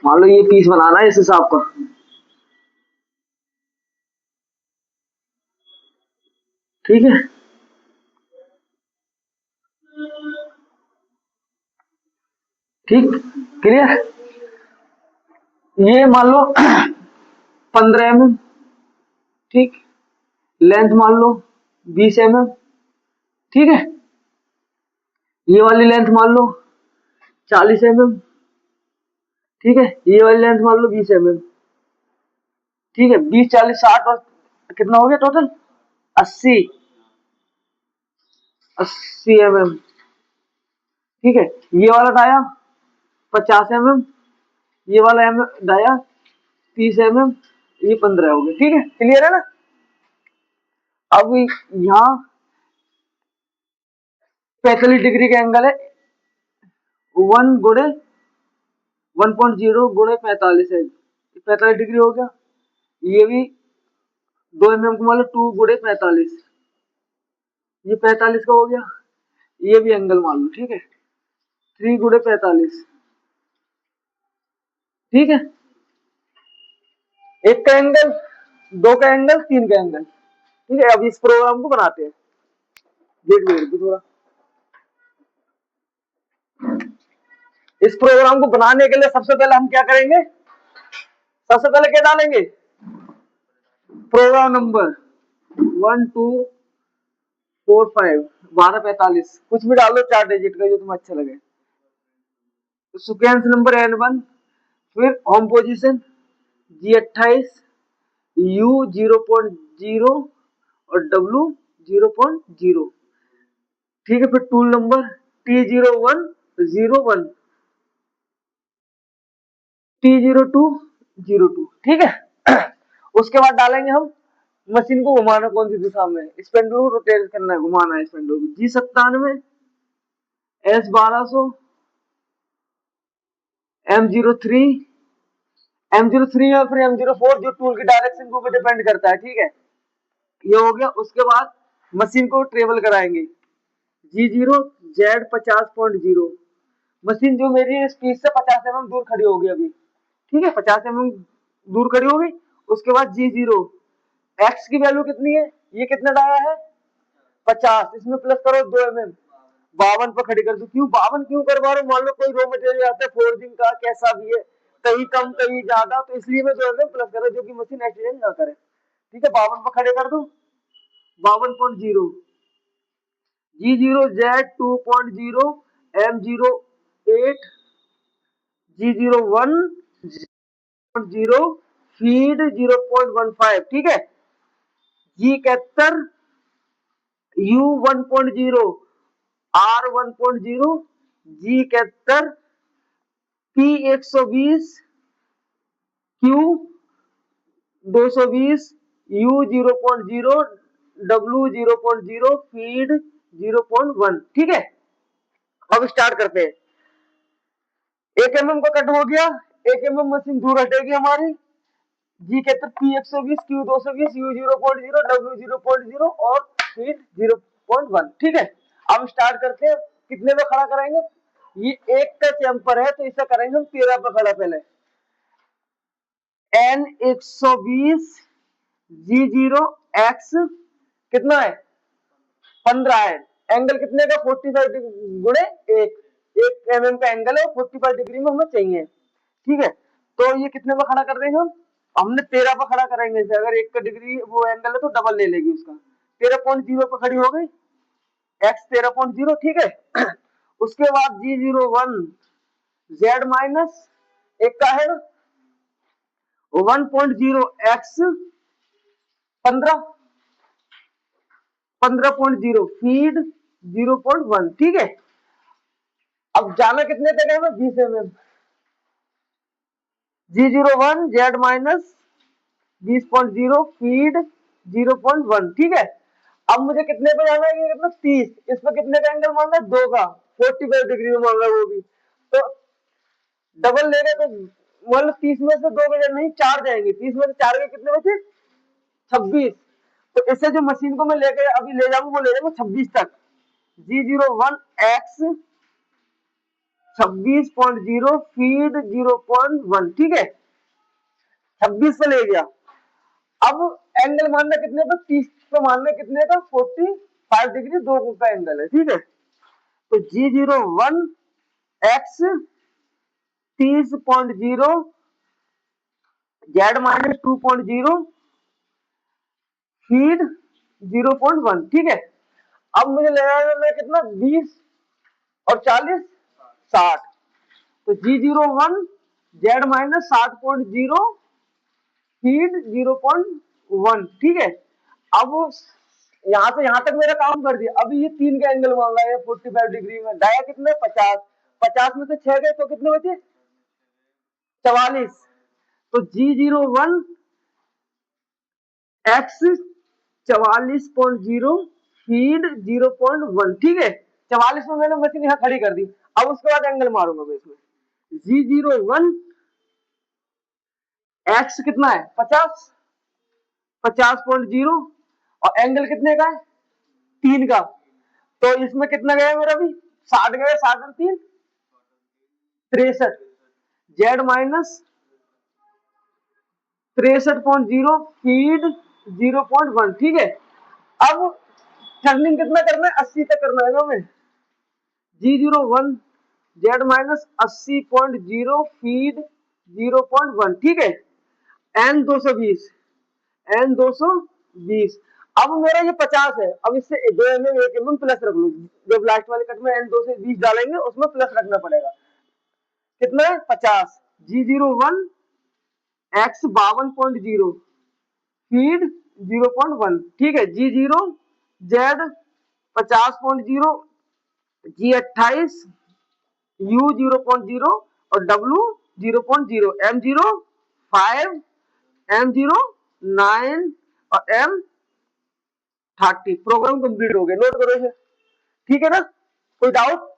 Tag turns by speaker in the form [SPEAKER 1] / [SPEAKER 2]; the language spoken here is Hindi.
[SPEAKER 1] मान लो ये पीस बनाना है इस हिसाब का। ठीक है, ठीक, क्लियर। ये मान लो 15 mm, ठीक। लेंथ मान लो 20 mm, ठीक है। ये वाली लेंथ मान लो 40 mm, ठीक है। ये वाली लेंथ मान लो 20 mm, ठीक है। 20, 40, 60 और कितना हो गया टोटल? 80, 80 mm, ठीक है। ये वाला डाया 50 mm, ये वाला डाया 30 mm, ये 15 हो गया, ठीक है। क्लियर है ना? अब यहाँ 45 डिग्री का एंगल है, 1 गुणे 1.0 गुणे 45 है, 45 डिग्री हो गया। ये भी 2 mm को मान लो 2 गुणे 45, ये 45 का हो गया। ये भी एंगल मान लो, ठीक है, 3 गुणे 45, ठीक है। एक का एंगल, दो का एंगल, तीन का एंगल, ठीक है। अब इस प्रोग्राम को बनाते हैं, वेट वेट थोड़ा। इस प्रोग्राम को बनाने के लिए सबसे पहले हम क्या करेंगे? सबसे पहले क्या डालेंगे? प्रोग्राम नंबर 1245 1245, कुछ भी डालो 4 डिजिट का जो तुम्हें अच्छा लगे। सीक्वेंस नंबर N1, फिर होम पोजीशन G28, U 0.0 और W 0.0, ठीक है। फिर टूल नंबर T0101, T0202, ठीक है। उसके बाद डालेंगे हम मशीन को घुमाना कौन सी दिशा में, स्पेंडल को रोटेट करना है, घुमाना है स्पेंडल को। G97, S1200, M03, M03 या फिर M04, जो टूल की डायरेक्शन के ऊपर डिपेंड करता है, ठीक है। ये हो गया। उसके बाद मशीन को ट्रेवल कराएंगे G0 Z50.0, मशीन जो मेरी स्पीड से 50 mm दूर खड़ी होगी अभी, ठीक है, 50 mm दूर खड़ी होगी। उसके बाद G0 एक्स की वैल्यू कितनी है, ये कितना डाया है 50, इसमें प्लस करो 2 mm, 52 पर खड़ी कर दो। क्यों 52 क्यों करवा रहे हो? मान लो कोई रॉ मटेरियल आता है फोर्जिंग का, कैसा भी है, कहीं कम कहीं ज्यादा, तो इसलिए मैं 2 mm प्लस करो, जो कि मशीन एक्सीडेंट ना करे, ठीक है। 52 पर खड़े कर दो, 52.0, G0 Z2.0, M08, G01 0, feed 0.15, ठीक है। G71 U 1.0, R 1.0, G71 P 120, Q 220, U 0.0, W 0.0, feed 0.1, ठीक है। अब स्टार्ट करते हैं। 1 mm का कट हो गया, 1 mm मशीन दूर हटेगी हमारी। जी कहते P 120, Q 220, U 0.0, W 0.0 और फीड 0.1, ठीक है। अब स्टार्ट करते हैं। कितने में खड़ा कराएंगे? ये एक का चैम्पर है तो इसे करेंगे हम 13 पे खड़ा। पहले N 120 G0 X कितना है 15 है। एंगल कितने का 45 गुणे एक mm का एंगल है, 45 डिग्री में हमें चाहिए, ठीक है। तो ये कितने पे खड़ा कर देंगे हम? हमने 13 पे खड़ा करेंगे इसे। अगर एक का डिग्री वो एंगल है तो डबल ले लेगी उसका। 13.0 पे खड़ी हो गई, एक्स 13.0, ठीक है। उसके बाद G01 Z माइनस एक का है 1.0 एक्स 15, 15.0 फीड 0.1, ठीक है। अब जाना कितने तक है? 20 mm। G01 Z minus 20.0 feed 0.1, ठीक है। अब मुझे कितने पे जाना है? ये कितना 30, इस पे कितने का एंगल मांगा है? 2 का, 45 डिग्री में मांगा है वो भी। तो डबल ले गए तो मान लो 30 में से 2 बजे नहीं 4 जाएंगे, 30 में से 4 के कितने बचे? 26। तो इससे जो मशीन को मैं लेके अभी ले जाऊंगा वो ले जाऊंगा 26 तक। G01 X 26.0 फीड 0.1, ठीक है, 26 पे ले गया। अब एंगल मानना कितने पे, 30 पे मानना कितने का, 45 डिग्री, दो का एंगल है, ठीक है। तो G01 x 30.0 Z minus 2.0 feed 0.1, ठीक है। अब मुझे लगाना है कितना, 20 और 40 60, तो G01 जेड माइनस 60.0 फीड 0.1, ठीक है। अब यहां से यहां तक मेरा काम कर दिया। अभी ये 3 का एंगल मांगा है 45 डिग्री में, डाया कितने, 50, 50 में से 6 गए तो कितने बचे, 44। तो G01 एक्स 44.0 फीड 0.1, ठीक है। 44 में मैंने मशीन यहाँ खड़ी कर दी। अब उसके बाद एंगल मारूंगा मैं इसमें, G01 एक्स कितना है, 50, 50.0, और एंगल कितने का है, 3 का। तो इसमें कितना गया मेरा भी, 60 गया, 60 और 3 63, जेड माइनस 63.0 फीड 0.1, ठीक है। अब टर्निंग कितना करना है, 80 तक करना है ना हमें। G01 जेड माइनस 80.0 फीड 0.1, ठीक है। N 220, N 220। अब मेरा ये 50 है, अब इससे 2 mm 1 mm प्लस रख लू, जब लास्ट वाले कट में N 220 डालेंगे उसमें प्लस रखना पड़ेगा। कितना है, 50। G01 एक्स 52.0 फीड 0.1, ठीक है। G0 जेड 50.0, G28 U 0.0 और W 0.0, M0 5, M0 9 और M30। प्रोग्राम कंप्लीट हो गया, नोट करो इसे, ठीक है ना, कोई डाउट।